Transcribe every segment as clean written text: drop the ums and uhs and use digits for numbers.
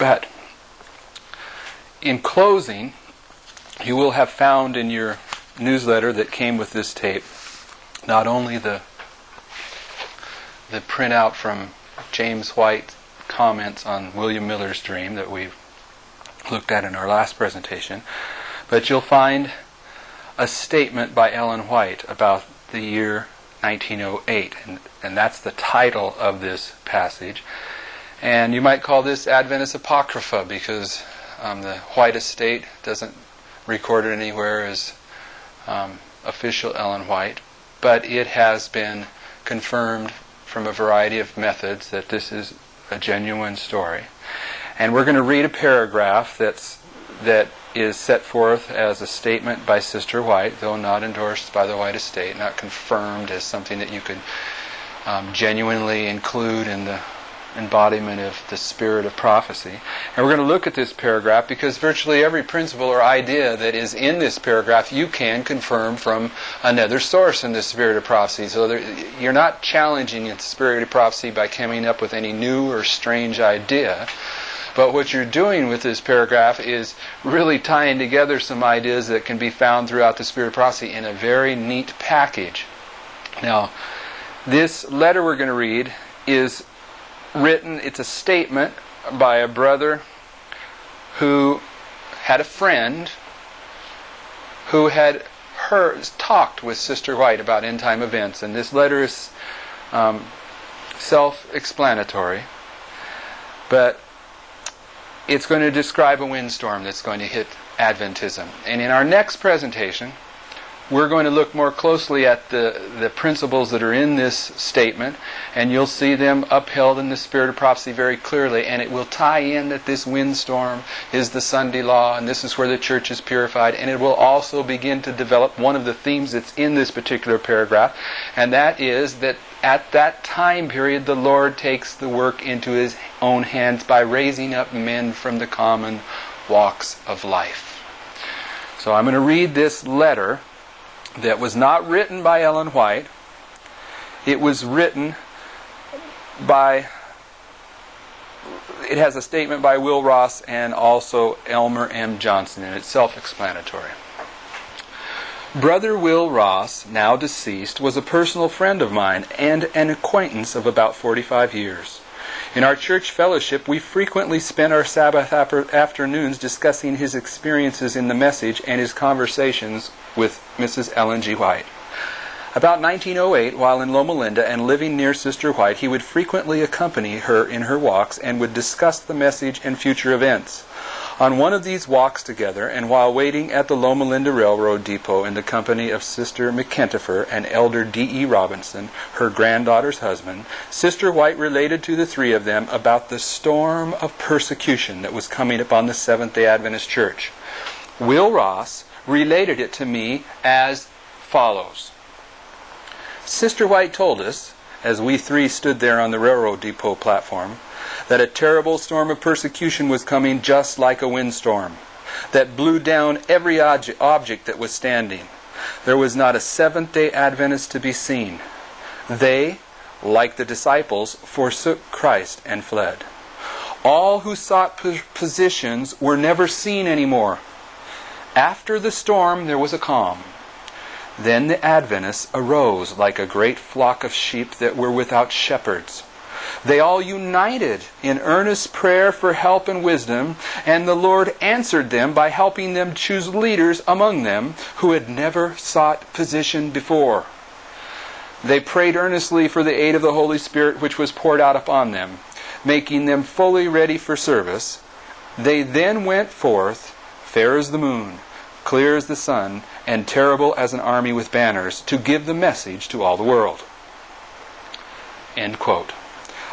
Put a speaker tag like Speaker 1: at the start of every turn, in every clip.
Speaker 1: But in closing, you will have found in your newsletter that came with this tape not only the printout from James White's comments on William Miller's dream that we looked at in our last presentation, but you'll find a statement by Ellen White about the year 1908, and that's the title of this passage. And you might call this Adventist Apocrypha because the White estate doesn't record it anywhere as official Ellen White, but it has been confirmed from a variety of methods that this is a genuine story. And we're going to read a paragraph that is set forth as a statement by Sister White, though not endorsed by the White estate, not confirmed as something that you could genuinely include in the embodiment of the spirit of prophecy. And we're going to look at this paragraph because virtually every principle or idea that is in this paragraph you can confirm from another source in the spirit of prophecy. So you're not challenging the spirit of prophecy by coming up with any new or strange idea. But what you're doing with this paragraph is really tying together some ideas that can be found throughout the spirit of prophecy in a very neat package. Now, this letter we're going to read is written, it's a statement by a brother who had a friend who had talked with Sister White about end-time events. And this letter is self-explanatory, but it's going to describe a windstorm that's going to hit Adventism. And in our next presentation, we're going to look more closely at the principles that are in this statement, and you'll see them upheld in the spirit of prophecy very clearly, and it will tie in that this windstorm is the Sunday law, and this is where the church is purified, and it will also begin to develop one of the themes that's in this particular paragraph, and that is that at that time period the Lord takes the work into His own hands by raising up men from the common walks of life. So I'm going to read this letter that was not written by Ellen White. It was written by, it has a statement by Will Ross and also Elmer M. Johnson, and it's self-explanatory. Brother Will Ross, now deceased, was a personal friend of mine and an acquaintance of about 45 years. In our church fellowship, we frequently spent our Sabbath afternoons discussing his experiences in the message and his conversations with Mrs. Ellen G. White. About 1908, while in Loma Linda and living near Sister White, he would frequently accompany her in her walks and would discuss the message and future events. On one of these walks together, and while waiting at the Loma Linda Railroad Depot in the company of Sister McKentifer and Elder D.E. Robinson, her granddaughter's husband, Sister White related to the three of them about the storm of persecution that was coming upon the Seventh-day Adventist Church. Will Ross related it to me as follows. Sister White told us, as we three stood there on the railroad depot platform, that a terrible storm of persecution was coming just like a windstorm, that blew down every object that was standing. There was not a Seventh-day Adventist to be seen. They, like the disciples, forsook Christ and fled. All who sought positions were never seen anymore. After the storm there was a calm. Then the Adventists arose like a great flock of sheep that were without shepherds. They all united in earnest prayer for help and wisdom, and the Lord answered them by helping them choose leaders among them who had never sought position before. They prayed earnestly for the aid of the Holy Spirit which was poured out upon them, making them fully ready for service. They then went forth, fair as the moon, clear as the sun, and terrible as an army with banners, to give the message to all the world. End quote.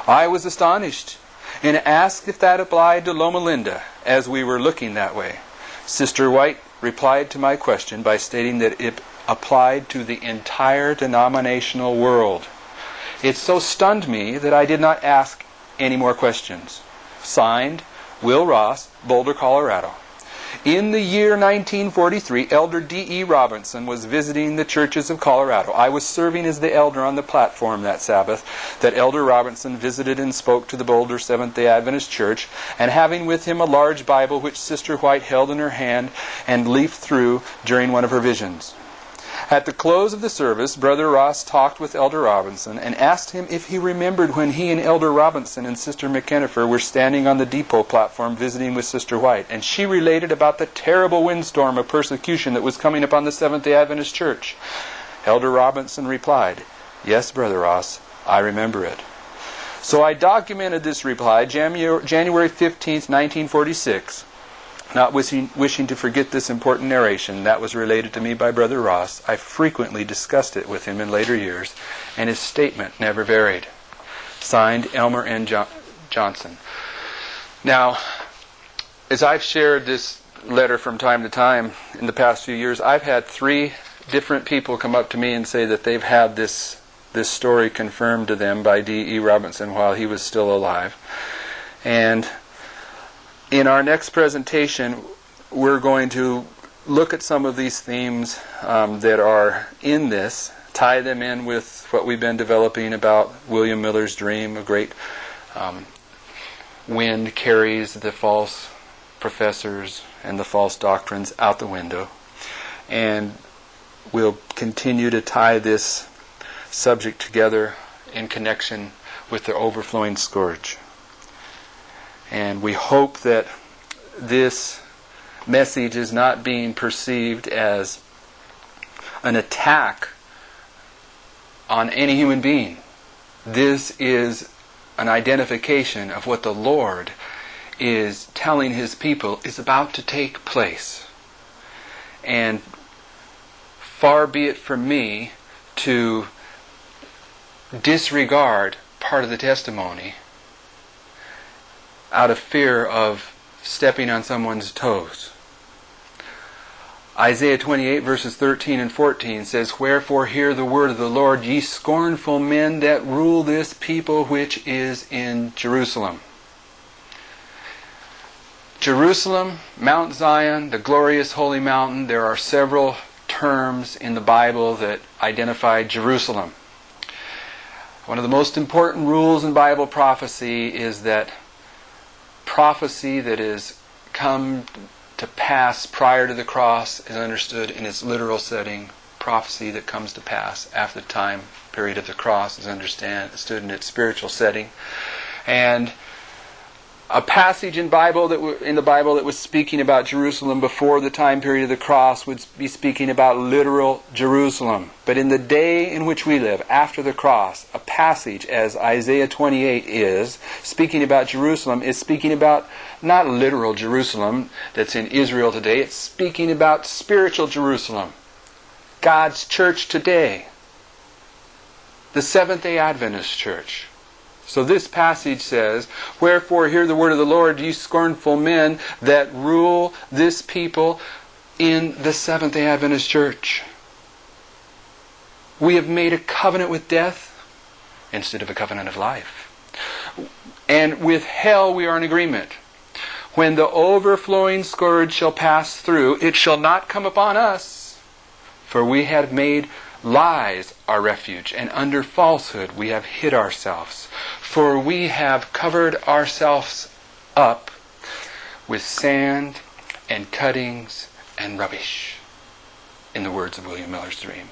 Speaker 1: I was astonished and asked if that applied to Loma Linda as we were looking that way. Sister White replied to my question by stating that it applied to the entire denominational world. It so stunned me that I did not ask any more questions. Signed, Will Ross, Boulder, Colorado. In the year 1943, Elder D.E. Robinson was visiting the churches of Colorado. I was serving as the elder on the platform that Sabbath that Elder Robinson visited and spoke to the Boulder Seventh-day Adventist Church, and having with him a large Bible which Sister White held in her hand and leafed through during one of her visions. At the close of the service, Brother Ross talked with Elder Robinson and asked him if he remembered when he and Elder Robinson and Sister McKennifer were standing on the depot platform visiting with Sister White, and she related about the terrible windstorm of persecution that was coming upon the Seventh-day Adventist Church. Elder Robinson replied, "Yes, Brother Ross, I remember it." So I documented this reply January 15th, 1946, not wishing to forget this important narration that was related to me by Brother Ross. I frequently discussed it with him in later years, and his statement never varied. Signed, Elmer N. Johnson. Now, as I've shared this letter from time to time in the past few years, I've had 3 different people come up to me and say that they've had this story confirmed to them by D.E. Robinson while he was still alive. And in our next presentation, we're going to look at some of these themes that are in this, tie them in with what we've been developing about William Miller's dream. A great wind carries the false professors and the false doctrines out the window. And we'll continue to tie this subject together in connection with the overflowing scourge. And we hope that this message is not being perceived as an attack on any human being. This is an identification of what the Lord is telling His people is about to take place. And far be it from me to disregard part of the testimony out of fear of stepping on someone's toes. Isaiah 28 verses 13 and 14 says, "Wherefore hear the word of the Lord, ye scornful men that rule this people which is in Jerusalem." Jerusalem, Mount Zion, the glorious holy mountain, there are several terms in the Bible that identify Jerusalem. One of the most important rules in Bible prophecy is that prophecy that is come to pass prior to the cross is understood in its literal setting. Prophecy that comes to pass after the time period of the cross is understood in its spiritual setting. And a passage in the Bible that was speaking about Jerusalem before the time period of the cross would be speaking about literal Jerusalem. But in the day in which we live, after the cross, a passage as Isaiah 28 is, speaking about Jerusalem, is speaking about not literal Jerusalem that's in Israel today, it's speaking about spiritual Jerusalem. God's church today. The Seventh-day Adventist church. So this passage says, "Wherefore hear the word of the Lord, ye scornful men that rule this people in the Seventh-day Adventist church." We have made a covenant with death instead of a covenant of life. And with hell we are in agreement. When the overflowing scourge shall pass through, it shall not come upon us. For we have made lies our refuge, and under falsehood we have hid ourselves. For we have covered ourselves up with sand and cuttings and rubbish, in the words of William Miller's dream.